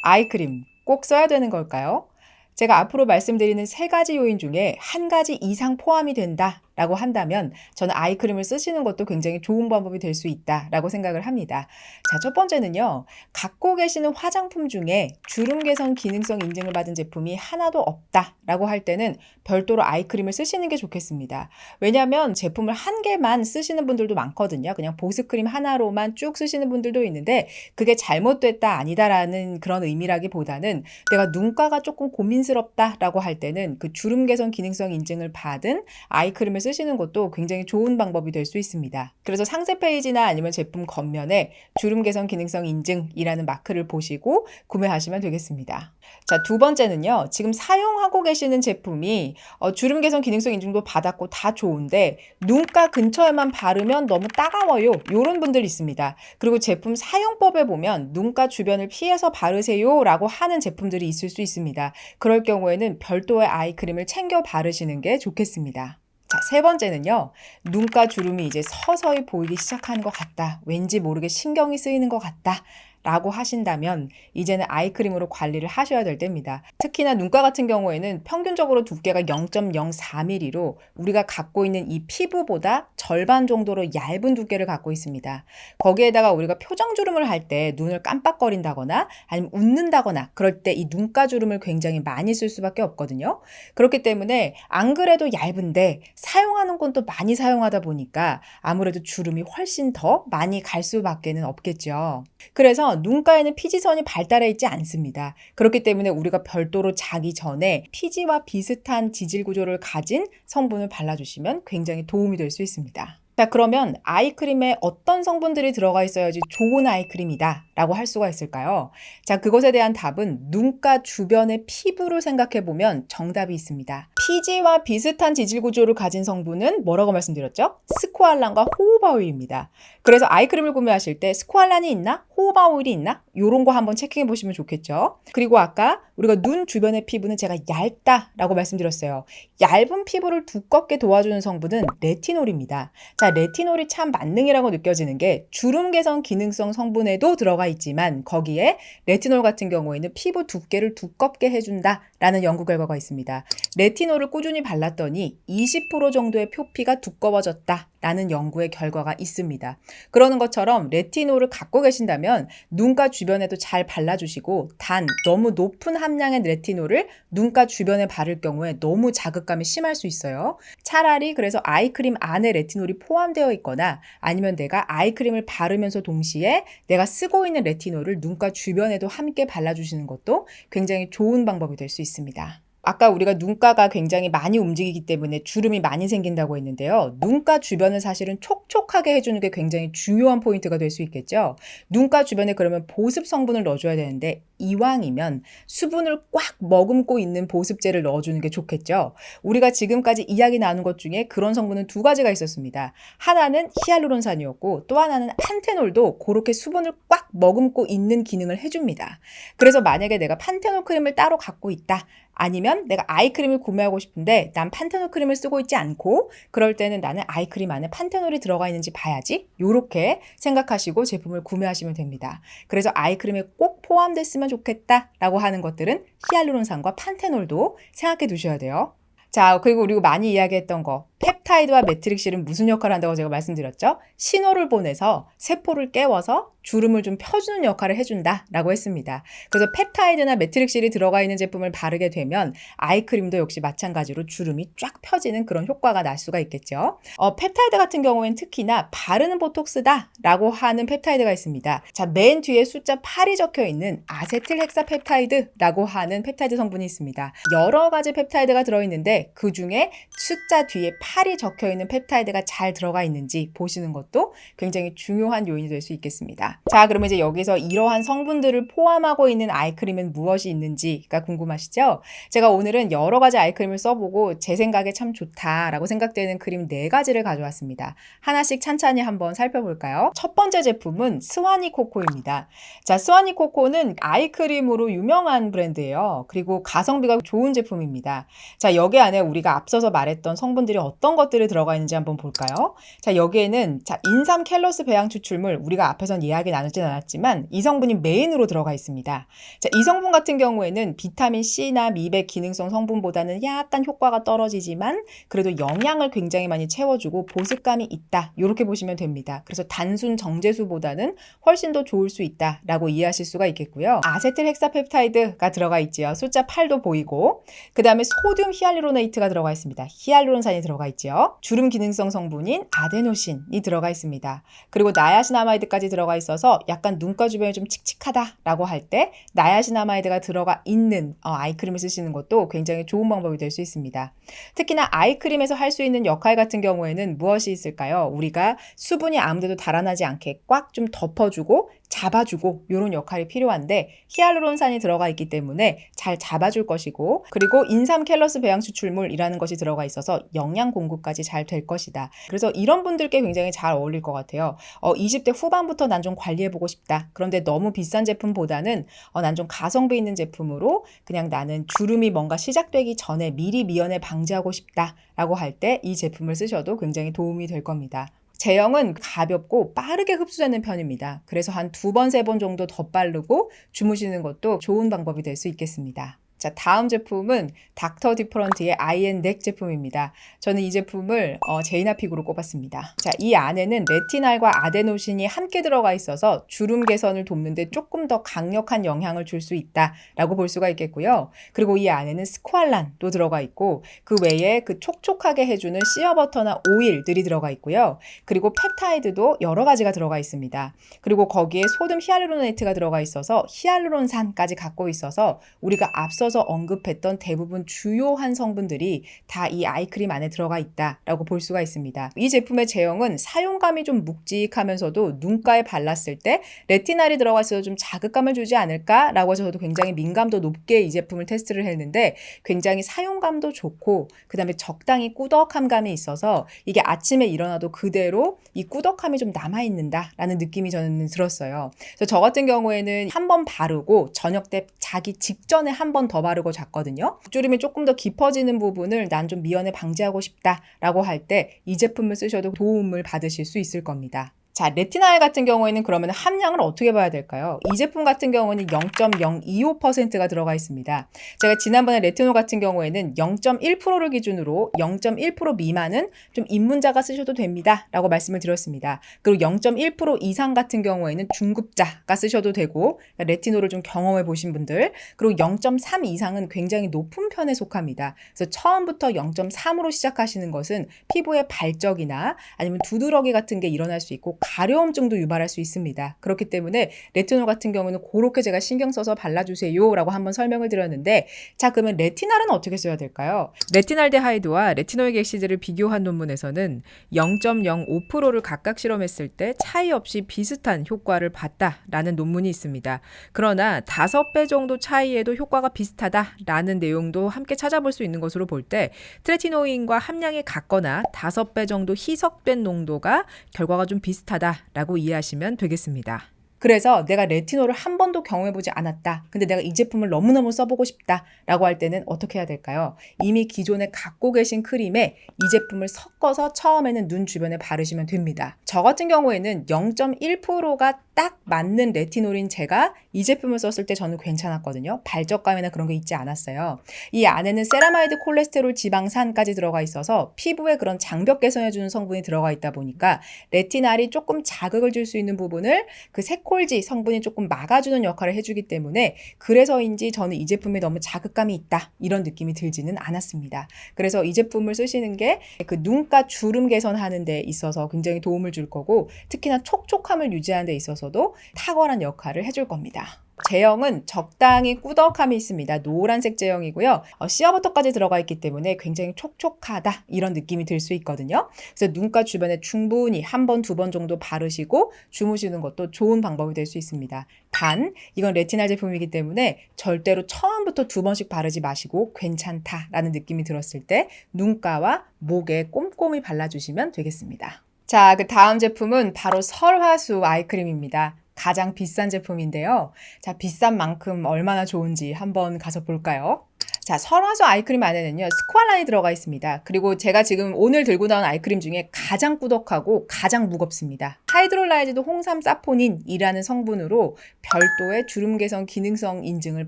아이크림 꼭 써야 되는 걸까요? 제가 앞으로 말씀드리는 세 가지 요인 중에 한 가지 이상 포함이 된다라고 한다면 저는 아이크림을 쓰시는 것도 굉장히 좋은 방법이 될 수 있다라고 생각을 합니다. 자, 첫 번째는요. 갖고 계시는 화장품 중에 주름 개선 기능성 인증을 받은 제품이 하나도 없다라고 할 때는 별도로 아이크림을 쓰시는 게 좋겠습니다. 왜냐하면 제품을 한 개만 쓰시는 분들도 많거든요. 그냥 보습크림 하나로만 쭉 쓰시는 분들도 있는데 그게 잘못됐다 아니다라는 그런 의미라기보다는 내가 눈가가 조금 고민스럽다라고 할 때는 그 주름 개선 기능성 인증을 받은 아이크림을 쓰시는 것도 굉장히 좋은 방법이 될 수 있습니다. 그래서 상세 페이지나 아니면 제품 겉면에 주름 개선 기능성 인증이라는 마크를 보시고 구매하시면 되겠습니다. 자, 두 번째는요. 지금 사용하고 계시는 제품이 주름 개선 기능성 인증도 받았고 다 좋은데 눈가 근처에만 바르면 너무 따가워요. 이런 분들 있습니다. 그리고 제품 사용법에 보면 눈가 주변을 피해서 바르세요 라고 하는 제품들이 있을 수 있습니다. 그럴 경우에는 별도의 아이크림을 챙겨 바르시는 게 좋겠습니다. 자, 세 번째는요. 눈가 주름이 이제 서서히 보이기 시작하는 것 같다. 왠지 모르게 신경이 쓰이는 것 같다. 라고 하신다면 이제는 아이크림으로 관리를 하셔야 될 때입니다. 특히나 눈가 같은 경우에는 평균적으로 두께가 0.04mm로 우리가 갖고 있는 이 피부보다 절반 정도로 얇은 두께를 갖고 있습니다. 거기에다가 우리가 표정주름을 할 때 눈을 깜빡거린다거나 아니면 웃는다거나 그럴 때 이 눈가 주름을 굉장히 많이 쓸 수밖에 없거든요. 그렇기 때문에 안 그래도 얇은데 사용하는 건 또 많이 사용하다 보니까 아무래도 주름이 훨씬 더 많이 갈 수밖에 없겠죠. 그래서 눈가에는 피지선이 발달해 있지 않습니다. 그렇기 때문에 우리가 별도로 자기 전에 피지와 비슷한 지질 구조를 가진 성분을 발라주시면 굉장히 도움이 될 수 있습니다. 자, 그러면 아이크림에 어떤 성분들이 들어가 있어야지 좋은 아이크림이다 라고 할 수가 있을까요? 자, 그것에 대한 답은 눈가 주변의 피부를 생각해 보면 정답이 있습니다. 피지와 비슷한 지질 구조를 가진 성분은 뭐라고 말씀드렸죠? 스쿠알란과 호호바 오일입니다. 그래서 아이크림을 구매하실 때 스쿠알란이 있나? 호호바 오일이 있나? 요런 거 한번 체킹해 보시면 좋겠죠. 그리고 아까 우리가 눈 주변의 피부는 제가 얇다라고 말씀드렸어요. 얇은 피부를 두껍게 도와주는 성분은 레티놀입니다. 자, 레티놀이 참 만능이라고 느껴지는 게 주름 개선 기능성 성분에도 들어가 있지만 거기에 레티놀 같은 경우에는 피부 두께를 두껍게 해준다라는 연구 결과가 있습니다. 레티놀을 꾸준히 발랐더니 20% 정도의 표피가 두꺼워졌다라는 연구의 결과가 있습니다. 그러는 것처럼 레티놀을 갖고 계신다면 눈가 주변에도 잘 발라주시고 단 너무 높은 함량의 레티놀을 눈가 주변에 바를 경우에 너무 자극감이 심할 수 있어요. 차라리 그래서 아이크림 안에 레티놀이 포함되어 있거나 아니면 내가 아이크림을 바르면서 동시에 내가 쓰고 있는 레티놀을 눈가 주변에도 함께 발라주시는 것도 굉장히 좋은 방법이 될 수 있습니다. 아까 우리가 눈가가 굉장히 많이 움직이기 때문에 주름이 많이 생긴다고 했는데요. 눈가 주변을 사실은 촉촉하게 해주는 게 굉장히 중요한 포인트가 될 수 있겠죠. 눈가 주변에 그러면 보습 성분을 넣어줘야 되는데 이왕이면 수분을 꽉 머금고 있는 보습제를 넣어주는 게 좋겠죠. 우리가 지금까지 이야기 나눈 것 중에 그런 성분은 두 가지가 있었습니다. 하나는 히알루론산이었고 또 하나는 판테놀도 그렇게 수분을 꽉 머금고 있는 기능을 해줍니다. 그래서 만약에 내가 판테놀 크림을 따로 갖고 있다. 아니면 내가 아이크림을 구매하고 싶은데 난 판테놀 크림을 쓰고 있지 않고 그럴 때는 나는 아이크림 안에 판테놀이 들어가 있는지 봐야지 이렇게 생각하시고 제품을 구매하시면 됩니다. 그래서 아이크림에 꼭 포함됐으면 좋겠다라고 하는 것들은 히알루론산과 판테놀도 생각해 두셔야 돼요. 자, 그리고 우리가 많이 이야기했던 거 펩타이드와 매트릭실은 무슨 역할을 한다고 제가 말씀드렸죠? 신호를 보내서 세포를 깨워서 주름을 좀 펴주는 역할을 해준다라고 했습니다. 그래서 펩타이드나 매트릭실이 들어가 있는 제품을 바르게 되면 아이크림도 역시 마찬가지로 주름이 쫙 펴지는 그런 효과가 날 수가 있겠죠. 펩타이드 같은 경우에는 특히나 바르는 보톡스다라고 하는 펩타이드가 있습니다. 자, 맨 뒤에 숫자 8이 적혀 있는 아세틸헥사펩타이드라고 하는 펩타이드 성분이 있습니다. 여러 가지 펩타이드가 들어있는데 그 중에 숫자 뒤에 8이 적혀 있는 펩타이드가 잘 들어가 있는지 보시는 것도 굉장히 중요한 요인이 될 수 있겠습니다. 자, 그러면 이제 여기서 이러한 성분들을 포함하고 있는 아이크림은 무엇이 있는지가 궁금하시죠? 제가 오늘은 여러 가지 아이크림을 써보고 제 생각에 참 좋다라고 생각되는 크림 4가지를 가져왔습니다. 하나씩 찬찬히 한번 살펴볼까요? 첫 번째 제품은 스와니 코코입니다. 자, 스와니 코코는 아이크림으로 유명한 브랜드예요. 그리고 가성비가 좋은 제품입니다. 자, 여기 안에 우리가 앞서서 말했던 성분들이 어떤 것들이 들어가 있는지 한번 볼까요? 자, 여기에는 인삼 켈러스 배양 추출물, 우리가 앞에선 이야기 나누진 않았지만 이 성분이 메인으로 들어가 있습니다. 자, 이 성분 같은 경우에는 비타민 C나 미백 기능성 성분보다는 약간 효과가 떨어지지만 그래도 영양을 굉장히 많이 채워주고 보습감이 있다. 이렇게 보시면 됩니다. 그래서 단순 정제수보다는 훨씬 더 좋을 수 있다라고 이해하실 수가 있겠고요. 아세틸 헥사펩타이드가 들어가 있지요. 숫자 8도 보이고, 그 다음에 소듐 히알루로네이트가 들어가 있습니다. 히알루론산이 들어가 있죠. 주름 기능성 성분인 아데노신이 들어가 있습니다. 그리고 나야신아마이드까지 들어가 있어서 약간 눈가 주변이 좀 칙칙하다라고 할 때 나야신아마이드가 들어가 있는 아이크림을 쓰시는 것도 굉장히 좋은 방법이 될 수 있습니다. 특히나 아이크림에서 할 수 있는 역할 같은 경우에는 무엇이 있을까요? 우리가 수분이 아무데도 달아나지 않게 꽉 좀 덮어주고 잡아주고 이런 역할이 필요한데 히알루론산이 들어가 있기 때문에 잘 잡아줄 것이고, 그리고 인삼 켈러스 배양 추출물이라는 것이 들어가 있어서 영양 공급까지 잘 될 것이다. 그래서 이런 분들께 굉장히 잘 어울릴 것 같아요. 20대 후반부터 난 좀 관리해보고 싶다. 그런데 너무 비싼 제품보다는 난 좀 가성비 있는 제품으로 그냥 나는 주름이 뭔가 시작되기 전에 미리 미연에 방지하고 싶다라고 할 때 이 제품을 쓰셔도 굉장히 도움이 될 겁니다. 제형은 가볍고 빠르게 흡수되는 편입니다. 그래서 한 2번, 3번 정도 더 바르고 주무시는 것도 좋은 방법이 될 수 있겠습니다. 자, 다음 제품은 닥터 디퍼런트의 아이앤넥 제품입니다. 저는 이 제품을 제이나픽으로 꼽았습니다. 자, 이 안에는 레티날과 아데노신이 함께 들어가 있어서 주름 개선을 돕는데 조금 더 강력한 영향을 줄 수 있다라고 볼 수가 있겠고요. 그리고 이 안에는 스쿠알란도 들어가 있고, 그 외에 그 촉촉하게 해주는 씨어버터나 오일들이 들어가 있고요. 그리고 펩타이드도 여러 가지가 들어가 있습니다. 그리고 거기에 소듐 히알루로네이트가 들어가 있어서 히알루론산까지 갖고 있어서 우리가 앞서 언급했던 대부분 주요한 성분들이 다 이 아이크림 안에 들어가 있다라고 볼 수가 있습니다. 이 제품의 제형은 사용감이 좀 묵직하면서도 눈가에 발랐을 때 레티날이 들어가 있어서 좀 자극감을 주지 않을까라고 해서 저도 굉장히 민감도 높게 이 제품을 테스트를 했는데 굉장히 사용감도 좋고, 그 다음에 적당히 꾸덕한 감이 있어서 이게 아침에 일어나도 그대로 이 꾸덕함이 좀 남아있는다라는 느낌이 저는 들었어요. 그래서 저 같은 경우에는 한 번 바르고 저녁 때 자기 직전에 한 번 더 바르고 잤거든요. 주름이 조금 더 깊어지는 부분을 난 좀 미연에 방지하고 싶다라고 할 때 이 제품을 쓰셔도 도움을 받으실 수 있을 겁니다. 자, 레티날 같은 경우에는 그러면 함량을 어떻게 봐야 될까요? 이 제품 같은 경우는 0.025%가 들어가 있습니다. 제가 지난번에 레티놀 같은 경우에는 0.1%를 기준으로 0.1% 미만은 좀 입문자가 쓰셔도 됩니다 라고 말씀을 드렸습니다. 그리고 0.1% 이상 같은 경우에는 중급자가 쓰셔도 되고, 레티놀을 좀 경험해 보신 분들, 그리고 0.3 이상은 굉장히 높은 편에 속합니다. 그래서 처음부터 0.3으로 시작하시는 것은 피부의 발적이나 아니면 두드러기 같은 게 일어날 수 있고 가려움증도 유발할 수 있습니다. 그렇기 때문에 레티놀 같은 경우는 그렇게 제가 신경 써서 발라주세요 라고 한번 설명을 드렸는데, 자, 그러면 레티날은 어떻게 써야 될까요? 레티날데하이드와 레티노익 액시드를 비교한 논문에서는 0.05%를 각각 실험했을 때 차이 없이 비슷한 효과를 봤다라는 논문이 있습니다. 그러나 5배 정도 차이에도 효과가 비슷하다라는 내용도 함께 찾아볼 수 있는 것으로 볼 때 트레티노인과 함량이 같거나 5배 정도 희석된 농도가 결과가 좀 비슷하다라고 이해하시면 되겠습니다. 그래서 내가 레티놀을 한 번도 경험해보지 않았다. 근데 내가 이 제품을 너무너무 써보고 싶다라고 할 때는 어떻게 해야 될까요? 이미 기존에 갖고 계신 크림에 이 제품을 섞어서 처음에는 눈 주변에 바르시면 됩니다. 저 같은 경우에는 0.1%가 딱 맞는 레티놀인 제가 이 제품을 썼을 때 저는 괜찮았거든요. 발적감이나 그런 게 있지 않았어요. 이 안에는 세라마이드 콜레스테롤 지방산까지 들어가 있어서 피부에 그런 장벽 개선해주는 성분이 들어가 있다 보니까 레티날이 조금 자극을 줄 수 있는 부분을 그 세콜지 성분이 조금 막아주는 역할을 해주기 때문에, 그래서인지 저는 이 제품에 너무 자극감이 있다 이런 느낌이 들지는 않았습니다. 그래서 이 제품을 쓰시는 게 그 눈가 주름 개선하는 데 있어서 굉장히 도움을 줄 거고, 특히나 촉촉함을 유지하는 데 있어서도 탁월한 역할을 해줄 겁니다. 제형은 적당히 꾸덕함이 있습니다. 노란색 제형이고요. 씨어버터까지 들어가 있기 때문에 굉장히 촉촉하다 이런 느낌이 들 수 있거든요. 그래서 눈가 주변에 충분히 1번, 2번 정도 바르시고 주무시는 것도 좋은 방법이 될 수 있습니다. 단, 이건 레티날 제품이기 때문에 절대로 처음부터 2번씩 바르지 마시고 괜찮다라는 느낌이 들었을 때 눈가와 목에 꼼꼼히 발라주시면 되겠습니다. 자, 그 다음 제품은 바로 설화수 아이크림입니다. 가장 비싼 제품인데요. 자, 비싼 만큼 얼마나 좋은지 한번 가서 볼까요? 자, 설화수 아이크림 안에는요, 스쿠알란이 들어가 있습니다. 그리고 제가 지금 오늘 들고 나온 아이크림 중에 가장 꾸덕하고 가장 무겁습니다. 하이드롤라이즈드 홍삼 사포닌이라는 성분으로 별도의 주름 개선 기능성 인증을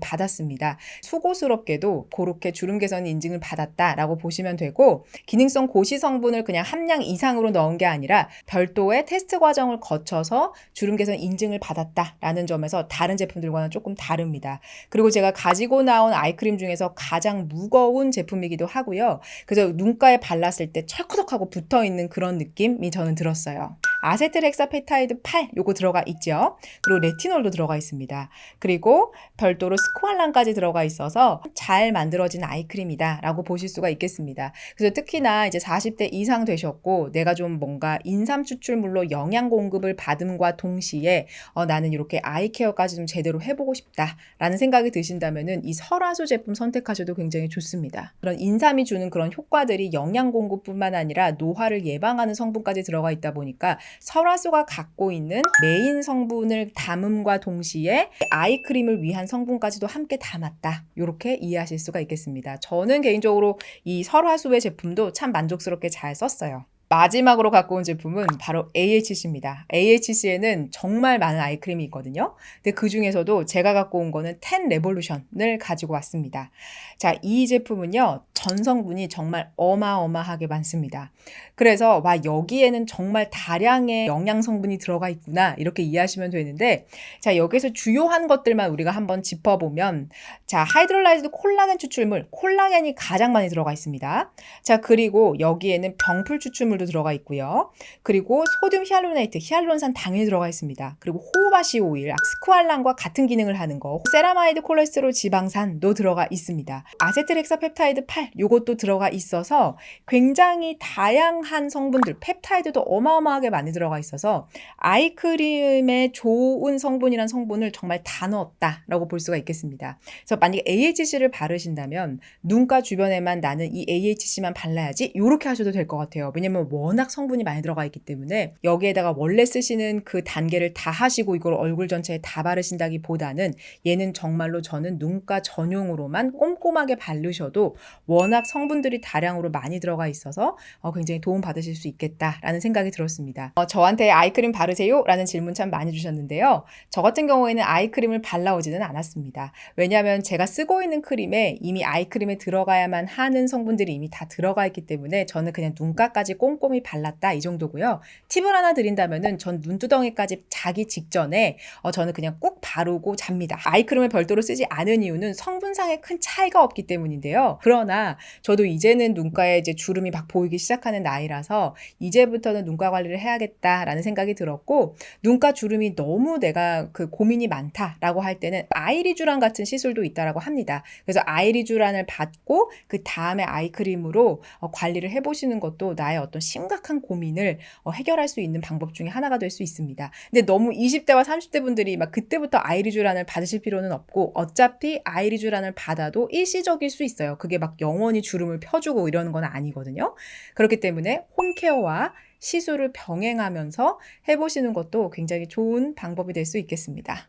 받았습니다. 수고스럽게도 그렇게 주름 개선 인증을 받았다라고 보시면 되고, 기능성 고시 성분을 그냥 함량 이상으로 넣은 게 아니라 별도의 테스트 과정을 거쳐서 주름 개선 인증을 받았다라는 점에서 다른 제품들과는 조금 다릅니다. 그리고 제가 가지고 나온 아이크림 중에서 가장 무거운 제품이기도 하고요. 그래서 눈가에 발랐을 때 철커덕하고 붙어있는 그런 느낌이 저는 들었어요. 아세틸 헥사페타이드 8 요거 들어가 있죠. 그리고 레티놀도 들어가 있습니다. 그리고 별도로 스쿠알란까지 들어가 있어서 잘 만들어진 아이크림이다 라고 보실 수가 있겠습니다. 그래서 특히나 이제 40대 이상 되셨고 내가 좀 뭔가 인삼 추출물로 영양 공급을 받음과 동시에 나는 이렇게 아이케어까지 좀 제대로 해보고 싶다 라는 생각이 드신다면은 이 설화수 제품 선택하셔도 굉장히 좋습니다. 그런 인삼이 주는 그런 효과들이 영양 공급뿐만 아니라 노화를 예방하는 성분까지 들어가 있다 보니까 설화수가 갖고 있는 메인 성분을 담음과 동시에 아이크림을 위한 성분까지도 함께 담았다. 이렇게 이해하실 수가 있겠습니다. 저는 개인적으로 이 설화수의 제품도 참 만족스럽게 잘 썼어요. 마지막으로 갖고 온 제품은 바로 AHC입니다. AHC에는 정말 많은 아이크림이 있거든요. 근데 그 중에서도 제가 갖고 온 거는 10 레볼루션을 가지고 왔습니다. 자, 이 제품은요, 전성분이 정말 어마어마하게 많습니다. 그래서 와, 여기에는 정말 다량의 영양 성분이 들어가 있구나 이렇게 이해하시면 되는데, 자, 여기서 주요한 것들만 우리가 한번 짚어보면, 자, 하이드롤라이즈드 콜라겐 추출물, 콜라겐이 가장 많이 들어가 있습니다. 자, 그리고 여기에는 병풀 추출물도 들어가 있고요. 그리고 소듐 히알루로네이트, 히알루론산 당연히 들어가 있습니다. 그리고 호호바시 오일, 스쿠알란과 같은 기능을 하는 거, 세라마이드 콜레스테롤 지방산도 들어가 있습니다. 아세틸 헥사펩타이드 8 요것도 들어가 있어서 굉장히 다양한 성분들, 펩타이드도 어마어마하게 많이 들어가 있어서 아이크림에 좋은 성분이란 성분을 정말 다 넣었다라고 볼 수가 있겠습니다. 그래서 만약에 AHC를 바르신다면 눈가 주변에만 나는 이 AHC만 발라야지 이렇게 하셔도 될 것 같아요. 왜냐면 워낙 성분이 많이 들어가 있기 때문에 여기에다가 원래 쓰시는 그 단계를 다 하시고 이걸 얼굴 전체에 다 바르신다기보다는 얘는 정말로 저는 눈가 전용으로만 꼼꼼하게 바르셔도 워낙 성분들이 다량으로 많이 들어가 있어서 굉장히 도움 받으실 수 있겠다라는 생각이 들었습니다. 저한테 아이크림 바르세요? 라는 질문 참 많이 주셨는데요. 저 같은 경우에는 아이크림을 발라오지는 않았습니다. 왜냐하면 제가 쓰고 있는 크림에 이미 아이크림에 들어가야만 하는 성분들이 이미 다 들어가 있기 때문에 저는 그냥 눈가까지 꼼꼼히 발랐다 이 정도고요. 팁을 하나 드린다면은 전 눈두덩이까지 자기 직전에 저는 그냥 꾹 바르고 잡니다. 아이크림을 별도로 쓰지 않은 이유는 성분상의 큰 차이가 없기 때문인데요. 그러나 저도 이제는 눈가에 이제 주름이 막 보이기 시작하는 나이라서 이제부터는 눈가 관리를 해야겠다라는 생각이 들었고, 눈가 주름이 너무 내가 그 고민이 많다라고 할 때는 아이리쥬란 같은 시술도 있다라고 합니다. 그래서 아이리쥬란을 받고 그 다음에 아이크림으로 관리를 해보시는 것도 나의 어떤 심각한 고민을 해결할 수 있는 방법 중에 하나가 될 수 있습니다. 근데 너무 20대와 30대 분들이 막 그때부터 아이리쥬란을 받으실 필요는 없고, 어차피 아이리쥬란을 받아도 일시적일 수 있어요. 그게 막 영원히 주름을 펴주고 이러는 건 아니거든요. 그렇기 때문에 홈케어와 시술을 병행하면서 해보시는 것도 굉장히 좋은 방법이 될 수 있겠습니다.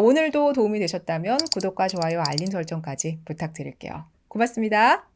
오늘도 도움이 되셨다면 구독과 좋아요, 알림 설정까지 부탁드릴게요. 고맙습니다.